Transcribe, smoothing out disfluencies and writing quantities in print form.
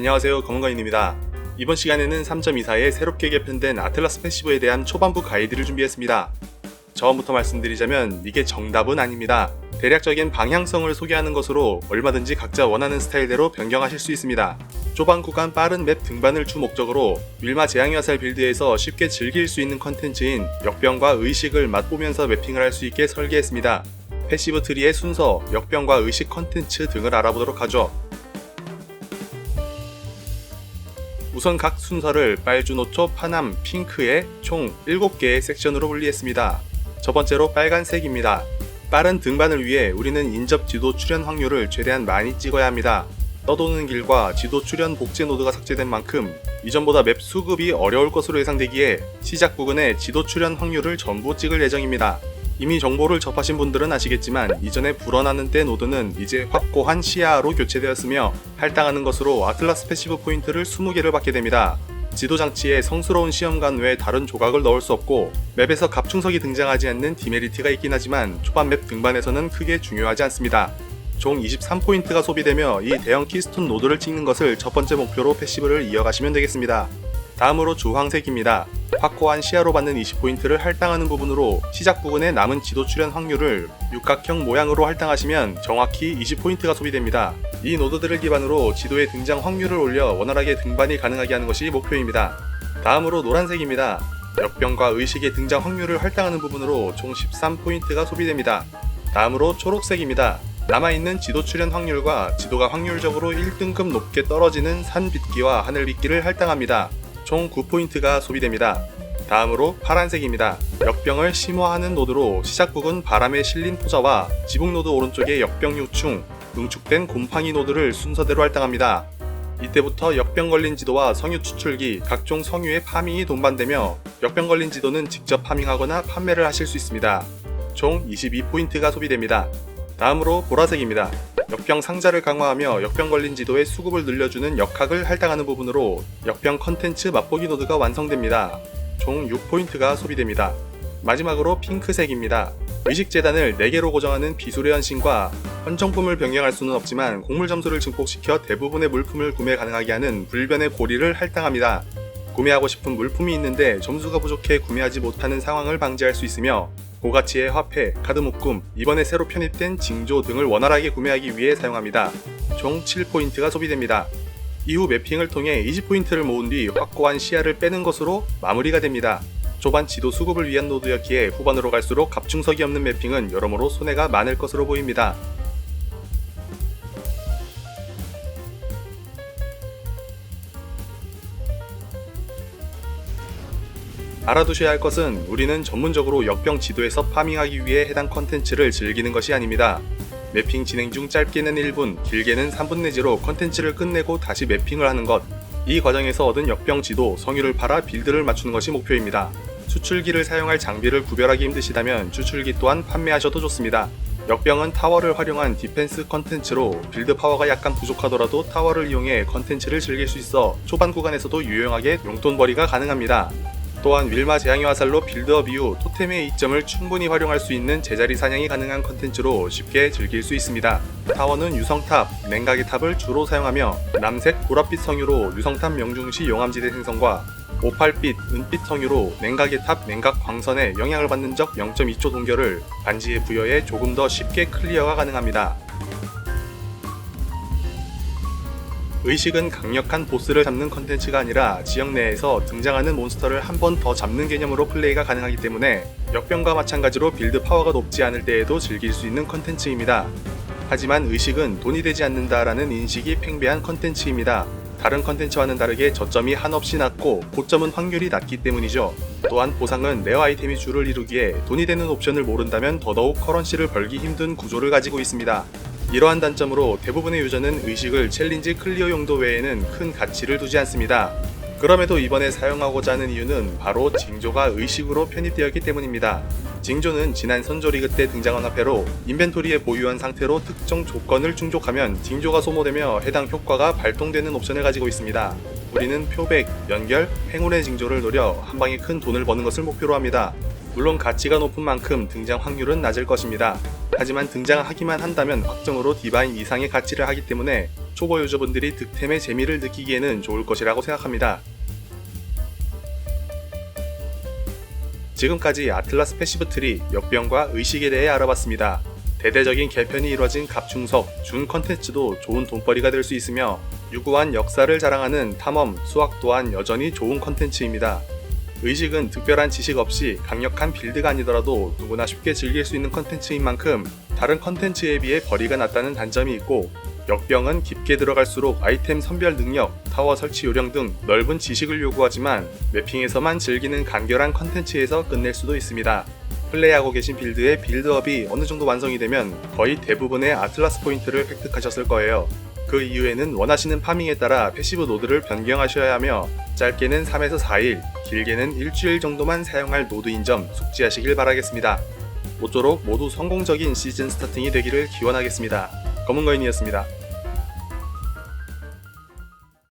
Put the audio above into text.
안녕하세요, 검은거인입니다. 이번 시간에는 3.24에 새롭게 개편된 아틀라스 패시브에 대한 초반부 가이드를 준비했습니다. 처음부터 말씀드리자면 이게 정답은 아닙니다. 대략적인 방향성을 소개하는 것으로 얼마든지 각자 원하는 스타일대로 변경하실 수 있습니다. 초반 구간 빠른 맵 등반을 주 목적으로 윌마 재앙의화살 빌드에서 쉽게 즐길 수 있는 컨텐츠인 역병과 의식을 맛보면서 매핑을 할 수 있게 설계했습니다. 패시브 트리의 순서, 역병과 의식 컨텐츠 등을 알아보도록 하죠. 우선 각 순서를 빨주, 노초, 파남, 핑크의 총 7개의 섹션으로 분리했습니다. 첫 번째로 빨간색입니다. 빠른 등반을 위해 우리는 인접 지도 출현 확률을 최대한 많이 찍어야 합니다. 떠도는 길과 지도 출현 복제 노드가 삭제된 만큼 이전보다 맵 수급이 어려울 것으로 예상되기에 시작 부근에 지도 출현 확률을 전부 찍을 예정입니다. 이미 정보를 접하신 분들은 아시겠지만 이전에 불어나는 때 노드는 이제 확고한 시야로 교체되었으며 할당하는 것으로 아틀라스 패시브 포인트를 20개를 받게 됩니다. 지도 장치에 성스러운 시험관 외에 다른 조각을 넣을 수 없고 맵에서 갑충석이 등장하지 않는 디메리티가 있긴 하지만 초반 맵 등반에서는 크게 중요하지 않습니다. 총 23포인트가 소비되며 이 대형 키스톤 노드를 찍는 것을 첫 번째 목표로 패시브를 이어가시면 되겠습니다. 다음으로 주황색입니다. 확고한 시야로 받는 20포인트를 할당하는 부분으로 시작 부근에 남은 지도 출현 확률을 육각형 모양으로 할당하시면 정확히 20포인트가 소비됩니다. 이 노드들을 기반으로 지도의 등장 확률을 올려 원활하게 등반이 가능하게 하는 것이 목표입니다. 다음으로 노란색입니다. 역병과 의식의 등장 확률을 할당하는 부분으로 총 13포인트가 소비됩니다. 다음으로 초록색입니다. 남아있는 지도 출현 확률과 지도가 확률적으로 1등급 높게 떨어지는 산 빗기와 하늘 빗기를 할당합니다. 총 9포인트가 소비됩니다. 다음으로 파란색입니다. 역병을 심화하는 노드로 시작 부근 바람에 실린 포자와 지붕 노드 오른쪽에 역병 요충, 응축된 곰팡이 노드를 순서대로 할당합니다. 이때부터 역병 걸린 지도와 성유 추출기, 각종 성유의 파밍이 동반되며 역병 걸린 지도는 직접 파밍하거나 판매를 하실 수 있습니다. 총 22포인트가 소비됩니다. 다음으로 보라색입니다. 역병 상자를 강화하며 역병 걸린 지도의 수급을 늘려주는 역학을 할당하는 부분으로 역병 컨텐츠 맛보기 노드가 완성됩니다. 총 6포인트가 소비됩니다. 마지막으로 핑크색입니다. 의식재단을 4개로 고정하는 비술의 헌신과 헌정품을 변경할 수는 없지만 곡물 점수를 증폭시켜 대부분의 물품을 구매 가능하게 하는 불변의 고리를 할당합니다. 구매하고 싶은 물품이 있는데 점수가 부족해 구매하지 못하는 상황을 방지할 수 있으며 고가치의 화폐, 카드 묶음, 이번에 새로 편입된 징조 등을 원활하게 구매하기 위해 사용합니다. 총 7포인트가 소비됩니다. 이후 매핑을 통해 20포인트를 모은 뒤 확고한 시야를 빼는 것으로 마무리가 됩니다. 초반 지도 수급을 위한 노드였기에 후반으로 갈수록 갑충석이 없는 매핑은 여러모로 손해가 많을 것으로 보입니다. 알아두셔야 할 것은 우리는 전문적으로 역병 지도에서 파밍하기 위해 해당 컨텐츠를 즐기는 것이 아닙니다. 매핑 진행 중 짧게는 1분, 길게는 3분 내지로 컨텐츠를 끝내고 다시 매핑을 하는 것. 이 과정에서 얻은 역병 지도, 성유를 팔아 빌드를 맞추는 것이 목표입니다. 추출기를 사용할 장비를 구별하기 힘드시다면 추출기 또한 판매하셔도 좋습니다. 역병은 타워를 활용한 디펜스 컨텐츠로 빌드 파워가 약간 부족하더라도 타워를 이용해 컨텐츠를 즐길 수 있어 초반 구간에서도 유용하게 용돈벌이가 가능합니다. 또한 윌마 재앙의 화살로 빌드업 이후 토템의 이점을 충분히 활용할 수 있는 제자리 사냥이 가능한 컨텐츠로 쉽게 즐길 수 있습니다. 타워는 유성탑, 냉각의 탑을 주로 사용하며 남색, 보랏빛 성유로 유성탑 명중시 용암지대 생성과 오팔빛, 은빛 성유로 냉각의 탑, 냉각 광선에 영향을 받는 적 0.2초 동결을 반지에 부여해 조금 더 쉽게 클리어가 가능합니다. 의식은 강력한 보스를 잡는 컨텐츠가 아니라 지역 내에서 등장하는 몬스터를 한 번 더 잡는 개념으로 플레이가 가능하기 때문에 역병과 마찬가지로 빌드 파워가 높지 않을 때에도 즐길 수 있는 컨텐츠입니다. 하지만 의식은 돈이 되지 않는다라는 인식이 팽배한 컨텐츠입니다. 다른 컨텐츠와는 다르게 저점이 한없이 낮고 고점은 확률이 낮기 때문이죠. 또한 보상은 레어 아이템이 주를 이루기에 돈이 되는 옵션을 모른다면 더더욱 커런시를 벌기 힘든 구조를 가지고 있습니다. 이러한 단점으로 대부분의 유저는 의식을 챌린지 클리어 용도 외에는 큰 가치를 두지 않습니다. 그럼에도 이번에 사용하고자 하는 이유는 바로 징조가 의식으로 편입되었기 때문입니다. 징조는 지난 선조리그 때 등장한 화폐로 인벤토리에 보유한 상태로 특정 조건을 충족하면 징조가 소모되며 해당 효과가 발동되는 옵션을 가지고 있습니다. 우리는 표백, 연결, 행운의 징조를 노려 한방에 큰 돈을 버는 것을 목표로 합니다. 물론 가치가 높은 만큼 등장 확률은 낮을 것입니다. 하지만 등장하기만 한다면 확정으로 디바인 이상의 가치를 하기 때문에 초보 유저분들이 득템의 재미를 느끼기에는 좋을 것이라고 생각합니다. 지금까지 아틀라스 패시브 트리, 역병과 의식에 대해 알아봤습니다. 대대적인 개편이 이뤄진 갑충석, 준 컨텐츠도 좋은 돈벌이가 될 수 있으며 유구한 역사를 자랑하는 탐험, 수학 또한 여전히 좋은 컨텐츠입니다. 의식은 특별한 지식 없이 강력한 빌드가 아니더라도 누구나 쉽게 즐길 수 있는 컨텐츠인 만큼 다른 컨텐츠에 비해 벌이가 낮다는 단점이 있고, 역병은 깊게 들어갈수록 아이템 선별 능력, 타워 설치 요령 등 넓은 지식을 요구하지만 매핑에서만 즐기는 간결한 컨텐츠에서 끝낼 수도 있습니다. 플레이하고 계신 빌드의 빌드업이 어느 정도 완성이 되면 거의 대부분의 아틀라스 포인트를 획득하셨을 거예요. 그 이후에는 원하시는 파밍에 따라 패시브 노드를 변경하셔야 하며 짧게는 3에서 4일, 길게는 일주일 정도만 사용할 노드인 점 숙지하시길 바라겠습니다. 모쪼록 모두 성공적인 시즌 스타팅이 되기를 기원하겠습니다. 검은거인이었습니다.